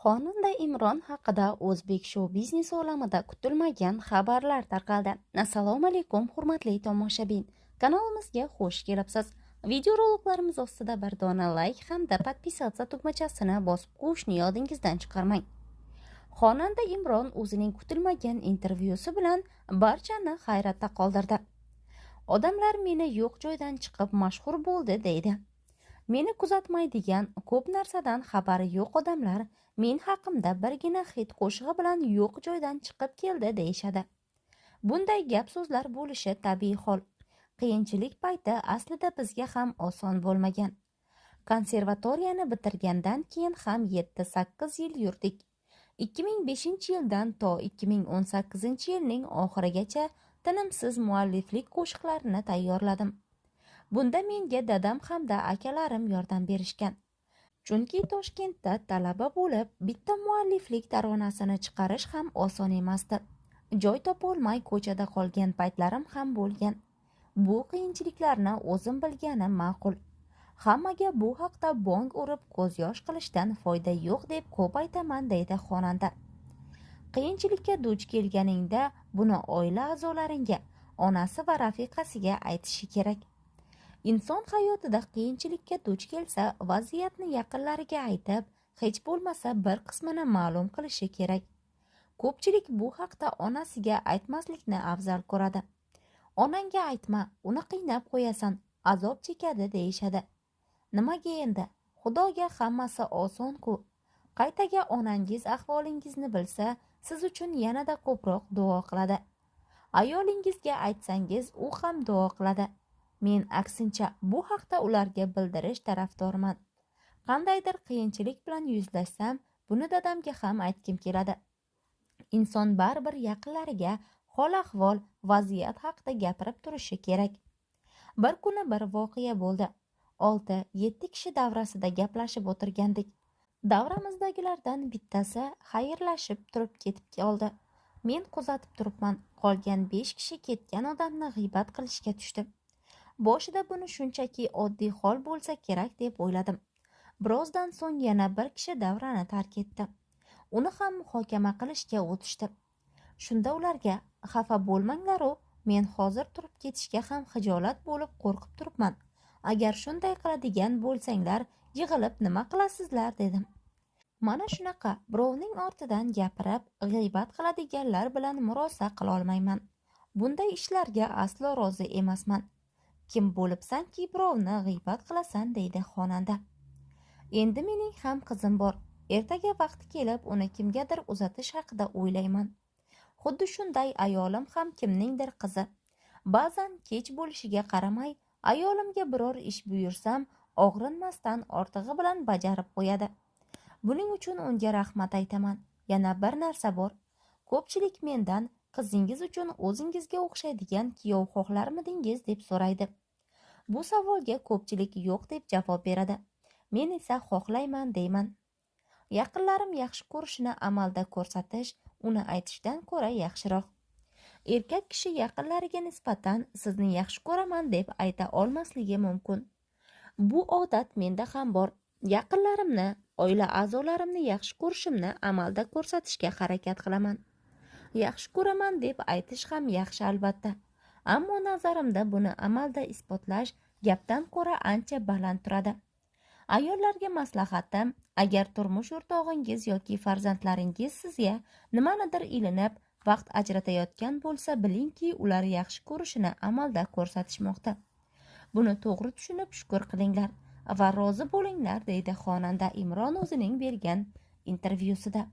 Xonanda Imron haqida o'zbek shou-biznes olamida kutilmagan xabarlar tarqaldi. Assalomu alaykum, hurmatli tomoshabin. Kanalimizga xush kelibsiz. Videoroliklarimiz ostida bir dona like hamda podpisatsiya tugmachasini bosib qo'yishni yodingizdan chiqarmang. Xonanda Imron o'zining kutilmagan intervyusi bilan barchani hayratda qoldirdi. Odamlar meni yo'q joydan chiqib mashhur bo'ldi deydi. Meni kuzatmaydigan, ko'p narsadan xabari yo'q odamlar men haqimda birgina hit qo'shig'i bilan yo'q joydan chiqib keldi deyishadi. Bunday gap so'zlar bo'lishi tabiiy hol. Qiyinchilik payti aslida bizga ham oson bo'lmagan. Konservatoriyani bitirgandan keyin ham 7-8 yil yurdik. 2005-yildan to 2018-yilning oxirigacha tinimsiz mualliflik qo'shiqlarini tayyorladim. Bunda menga dadam hamda akalarim yordam berishgan. Chunki Toshkentda talaba bo'lib, bitta mualliflik taronasini chiqarish ham oson emasdi. Joy topolmay ko'chada qolgan paytlarim ham bo'lgan. Bu qiyinchiliklarni o'zim bilganim ma'qul. Hammaga bu haqda bong urib ko'z yosh qilishdan foyda yo'q deb ko'p aytaman deydi xonanda. Qiyinchilikka duch kelganingda buni oila a'zolaringga, onasi va rafiqasiga aytishi kerak. Inson hayotida qiyinchilikka duch kelsa, vaziyatni yaqinlariga aytib, hech bo'lmasa bir qismini ma'lum qilishi kerak. Ko'pchilik bu haqda onasiga aytmaslikni afzal ko'radi. Onangga aytma, uni qiynab qo'yasan, azob chekadi deyishadi. Nimaga endi? Xudoga hammasi oson-ku. Qaytaga onangiz ahvolingizni bilsa, siz uchun yanada ko'proq duo qiladi. Ayolingizga aytsangiz, u ham duo qiladi. Men aksincha bu haqda ularga bildirish tarafdoriman. Qandaydir qiyinchilik bilan yuzlashsam, buni dadamga ham aytkim keladi. Inson baribir yaqinlariga hol-ahvol, vaziyat haqida gapirib turishi kerak. Bir kuni bir voqea bo'ldi. 6-7 kishi davrasida gaplashib o'tirgandik. Davramizdagilardan bittasi xayrlashib turib ketib qoldi. Men kuzatib turibman. Qolgan 5 kishi ketgan odamni g'iybat qilishga tushdi. Boshida buni shunchaki oddiy hol bo'lsa kerak deb o'yladim. Birozdan so'ng yana bir kishi davrani tark etdi. Uni ham muhokama qilishga o'tishdi. Shunda ularga xafa bo'lmanglar-u, men hozir turib ketishga ham xijolat bo'lib qo'rqib turibman. Agar shunday qiladigan bo'lsanglar, yig'ilib nima qilasizlar dedim. Mana shunaqa birovning ortidan gapirib, g'iybat qiladiganlar bilan murosa qila olmayman. Bunday ishlarga aslo rozi emasman. Kim bo'libsanki birovni g'iybat qilasan deydi xonanda. Endi mening ham qizim bor. Ertaga vaqti kelib uni kimgadir uzatish haqida o'ylayman. Xuddi shunday ayolim ham kimningdir qizi. Ba'zan kech bo'lishiga qaramay, ayolimga biror ish buyursam, og'rinmasdan ortig'i bilan bajarib qo'yadi. Buning uchun unga rahmat aytaman. Yana bir narsa bor. Ko'pchilik mendan qizingiz uchun o'zingizga o'xshaydigan kuyov xohlarmidingiz deb so'raydi. Bu savolga ko'pchilik yo'q deb javob beradi. Men esa xohlayman deyman. Yaqinlarim yaxshi ko'rishini amalda ko'rsatish, uni aytishdan ko'ra yaxshiroq. Erkak kishi yaqinlariga nisbatan sizni yaxshi ko'raman deb ayta olmasligi mumkin. Bu odat menda ham bor. Yaqinlarimni, oila a'zolarimni yaxshi ko'rishimni amalda ko'rsatishga harakat qilaman. Yaxshi ko'raman deb aytish ham yaxshi albatta. Ammo nazarimda buni amalda isbotlash gapdan ko'ra ancha baland turadi. Ayollarga maslahatim, agar turmush o'rtog'ingiz yoki farzandlaringiz sizga nimanidir ilinib, vaqt ajratayotgan bo'lsa, bilingki, ular yaxshi ko'rishini amalda ko'rsatishmoqda. Buni to'g'ri tushunib shukr qilinglar va rozi bo'linglar deydi xonanda Imron o'zining bergan intervyusida.